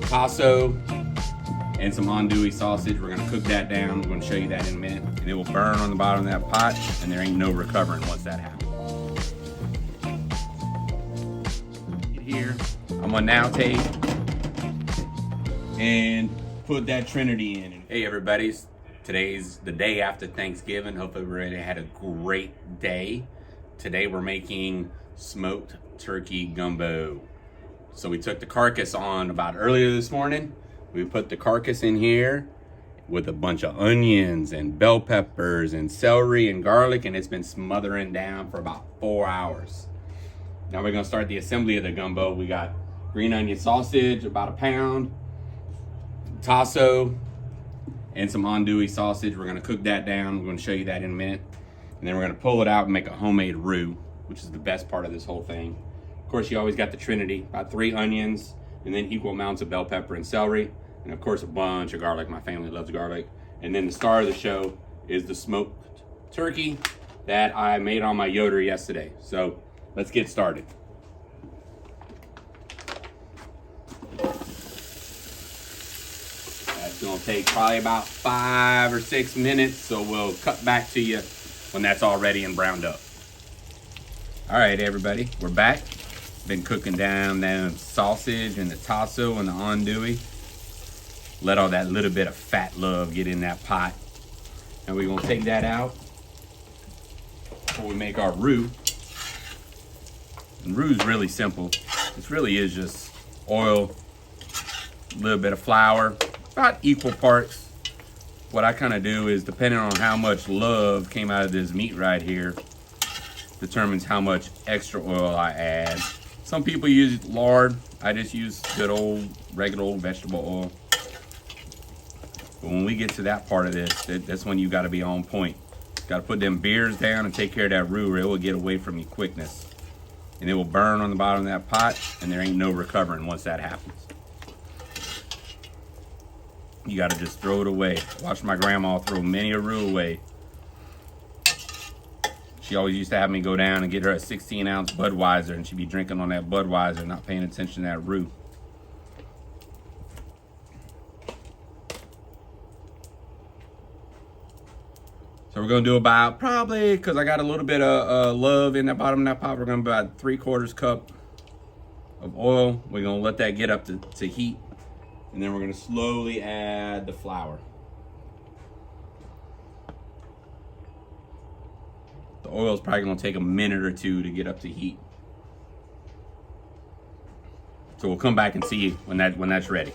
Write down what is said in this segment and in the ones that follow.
Tasso and some Andouille sausage. We're gonna cook that down. I'm gonna show you that in a minute. And it will burn on the bottom of that pot, and there ain't no recovering once that happens. Here, I'm gonna now take and put that Trinity in. Hey everybody, today's the day after Thanksgiving. Hope everybody had a great day. Today we're making smoked turkey gumbo. So we took the carcass on about earlier this morning. We put the carcass in here with a bunch of onions and bell peppers and celery and garlic, and it's been smothering down for about 4 hours. Now we're gonna start the assembly of the gumbo. We got green onion sausage, about a pound, Tasso, and some Andouille sausage. We're gonna cook that down. We're gonna show you that in a minute. And then we're gonna pull it out and make a homemade roux, which is the best part of this whole thing. Of course, you always got the Trinity, about 3 onions, and then equal amounts of bell pepper and celery, and of course a bunch of garlic. My family loves garlic. And then the star of the show is the smoked turkey that I made on my Yoder yesterday. So let's get started. That's gonna take probably about 5 or 6 minutes, so we'll cut back to you when that's all ready and browned up. All right, everybody, we're back. Been cooking down that sausage and the Tasso and the Andouille. Let all that little bit of fat love get in that pot. And we're gonna take that out before we make our roux. And roux is really simple. This really is just oil, a little bit of flour, about equal parts. What I kind of do is, depending on how much love came out of this meat right here, determines how much extra oil I add. Some people use lard. I just use good old, regular old vegetable oil. But when we get to that part of this, that's when you gotta be on point. Gotta put them beers down and take care of that roux, or it will get away from you quickness. And it will burn on the bottom of that pot, and there ain't no recovering once that happens. You gotta just throw it away. Watch my grandma throw many a roux away. She always used to have me go down and get her a 16-ounce Budweiser, and she'd be drinking on that Budweiser, not paying attention to that roux. So we're gonna do about, probably, because I got a little bit of love in the bottom of that pot, we're gonna do about 3/4 cup of oil. We're gonna let that get up to heat, and then we're gonna slowly add the flour. The oil is probably gonna take a minute or two to get up to heat. So we'll come back and see when that's ready.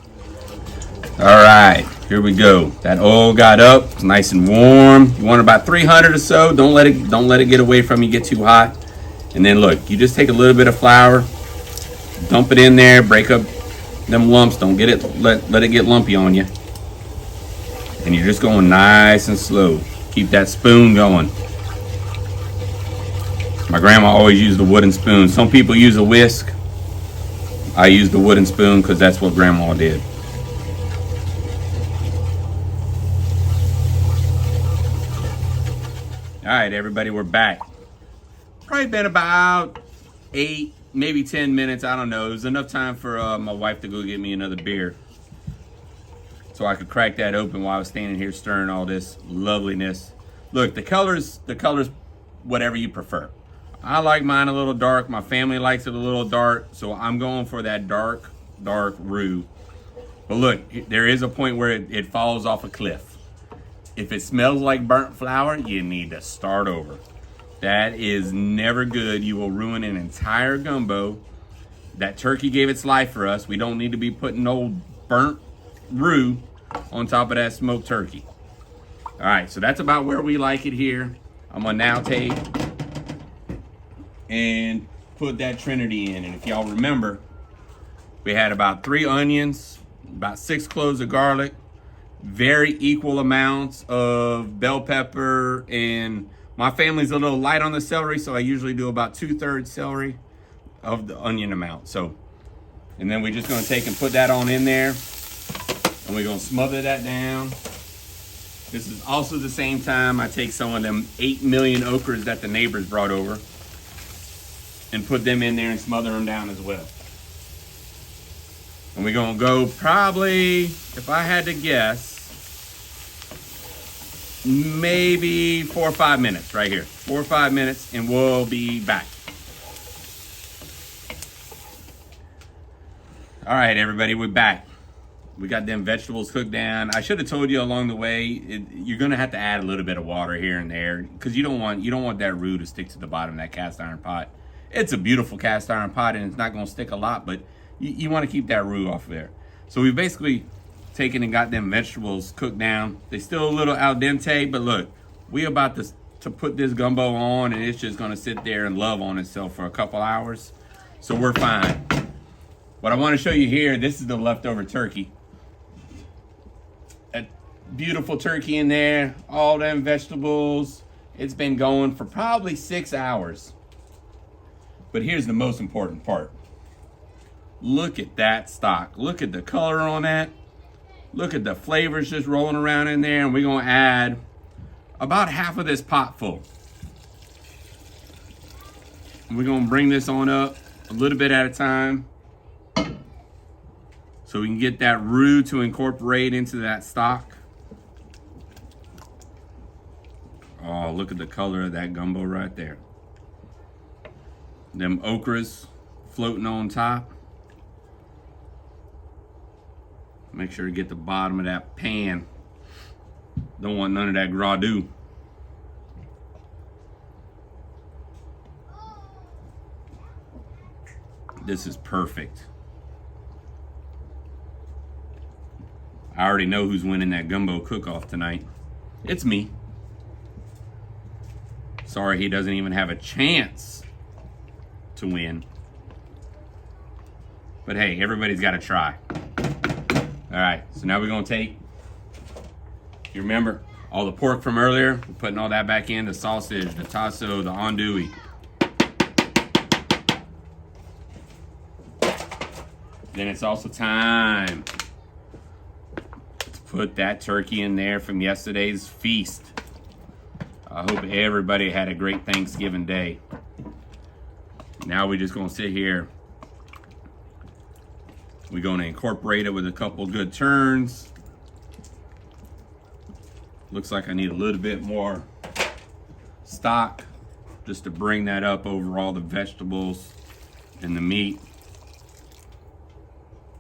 All right, here we go. That oil got up, it's nice and warm. You want about 300 or so. Don't let it get away from you, get too hot. And then look, you just take a little bit of flour, dump it in there, break up them lumps. Don't get it, let it get lumpy on you. And you're just going nice and slow. Keep that spoon going. My grandma always used a wooden spoon. Some people use a whisk. I use the wooden spoon because that's what grandma did. All right, everybody, we're back. Probably been about 8, maybe 10 minutes. I don't know. It was enough time for my wife to go get me another beer, so I could crack that open while I was standing here stirring all this loveliness. Look, the colors, whatever you prefer. I like mine a little dark. My family likes it a little dark, so I'm going for that dark roux. But look, there is a point where it falls off a cliff. If it smells like burnt flour, you need to start over. That is never good. You will ruin an entire gumbo. That turkey gave its life for us. We don't need to be putting old burnt roux on top of that smoked turkey. All right, so that's about where we like it here. I'm gonna now take and put that Trinity in. And if y'all remember, we had about 3 onions, about 6 cloves of garlic, very equal amounts of bell pepper, and my family's a little light on the celery, so I usually do about 2/3 celery of the onion amount. So, and then we're just gonna take and put that on in there, and we're gonna smother that down. This is also the same time I take some of them 8 million okras that the neighbors brought over and put them in there and smother them down as well. And we're gonna go probably, if I had to guess, maybe 4 or 5 minutes right here. 4 or 5 minutes and we'll be back. All right, everybody, we're back. We got them vegetables cooked down. I should have told you along the way, you're gonna have to add a little bit of water here and there because you don't want that roux to stick to the bottom of that cast iron pot. It's a beautiful cast iron pot and it's not gonna stick a lot, but you want to keep that roux off there. So we basically taken and got them vegetables cooked down. They still a little al dente, but look, we about to put this gumbo on and it's just gonna sit there and love on itself for a couple hours. So we're fine. What I want to show you here, this is the leftover turkey. A beautiful turkey in there, all them vegetables. It's been going for probably 6 hours. But here's the most important part. Look at that stock. Look at the color on that. Look at the flavors just rolling around in there. And we're gonna add about half of this pot full. And we're gonna bring this on up a little bit at a time so we can get that roux to incorporate into that stock. Oh, look at the color of that gumbo right there. Them okras floating on top. Make sure to get the bottom of that pan. Don't want none of that gras-doux. This is perfect. I already know who's winning that gumbo cook-off tonight. It's me. Sorry he doesn't even have a chance to win. But hey, everybody's got to try. All right, so now we're gonna take, you remember all the pork from earlier? We're putting all that back in, the sausage, the tasso, the andouille. Then it's also time to put that turkey in there from yesterday's feast. I hope everybody had a great Thanksgiving day. Now we're just gonna sit here. We're gonna incorporate it with a couple good turns. Looks like I need a little bit more stock just to bring that up over all the vegetables and the meat.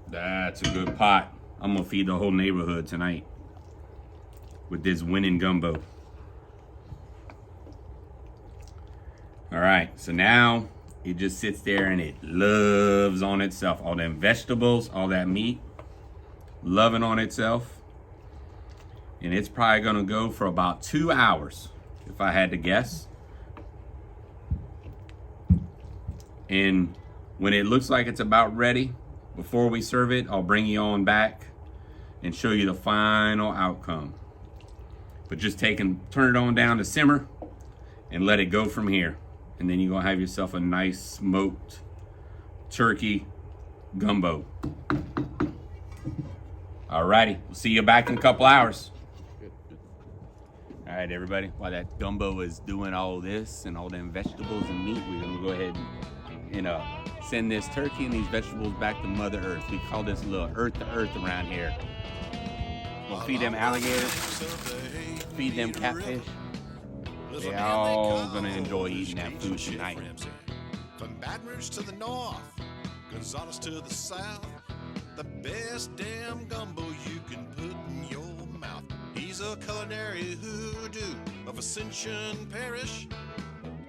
That's a good pot. I'm gonna feed the whole neighborhood tonight with this winning gumbo. All right, so now it just sits there and it loves on itself. All them vegetables, all that meat, loving on itself. And it's probably gonna go for about 2 hours, if I had to guess. And when it looks like it's about ready, before we serve it, I'll bring you on back and show you the final outcome. But just turn it on down to simmer and let it go from here. And then you're gonna have yourself a nice smoked turkey gumbo. Alrighty, we'll see you back in a couple hours. All right, everybody, while that gumbo is doing all this and all them vegetables and meat, we're gonna go ahead and send this turkey and these vegetables back to Mother Earth. We call this a little earth to earth around here. We'll feed them alligators, feed them catfish. They're all gonna enjoy eating that food tonight. From Baton Rouge to the north, Gonzales to the south, the best damn gumbo you can put in your mouth. He's a culinary hoodoo of Ascension Parish,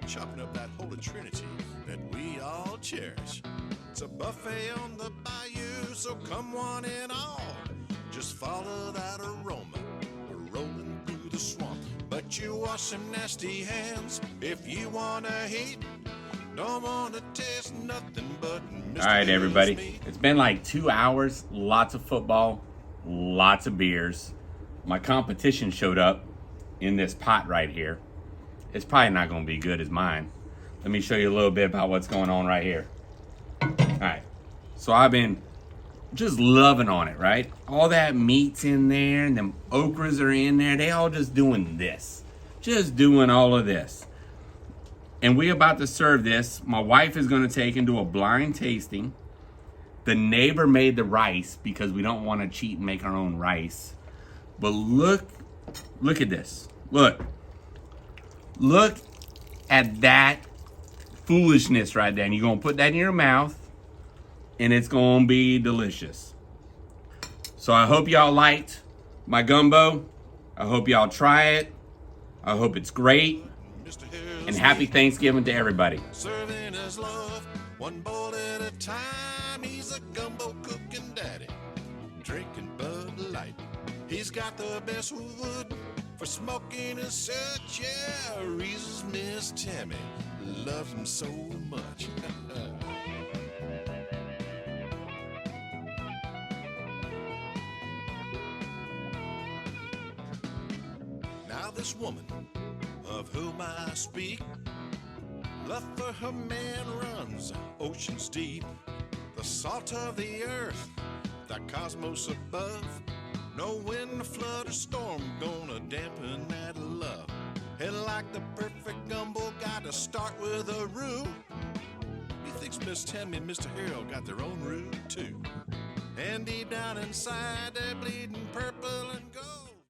chopping up that holy Trinity that we all cherish. It's a buffet on the bayou, so come one and all. Just follow that aroma, we're rolling through the swamp. But you wash them nasty hands if you wanna eat. Don't wanna taste nothing but Mr. All right, everybody. It's been like 2 hours, lots of football, lots of beers. My competition showed up in this pot right here. It's probably not gonna be good as mine. Let me show you a little bit about what's going on right here. All right, so I've been just loving on it, right? All that meat's in there and them okras are in there. They all just doing this, just doing all of this. And we're about to serve this. My wife is gonna take and do a blind tasting. The neighbor made the rice because we don't want to cheat and make our own rice. But look at this. Look at that foolishness right there. And you're going to put that in your mouth and it's going to be delicious. So I hope y'all liked my gumbo. I hope y'all try it. I hope it's great. And happy Thanksgiving to everybody. Serving his love, one bowl at a time. He's a gumbo cooking daddy, drinking Bud Light. He's got the best wood for smoking and such. Yeah, reasons Miss Tammy loves him so much. Now this woman of whom I speak, love for her man runs oceans deep. The salt of the earth, the cosmos above. No wind, flood, or storm gonna dampen that love. And like the perfect gumbo, gotta start with a roux. He thinks Miss Tammy and Mr. Harold got their own roux too. And deep down inside, they're bleeding purple.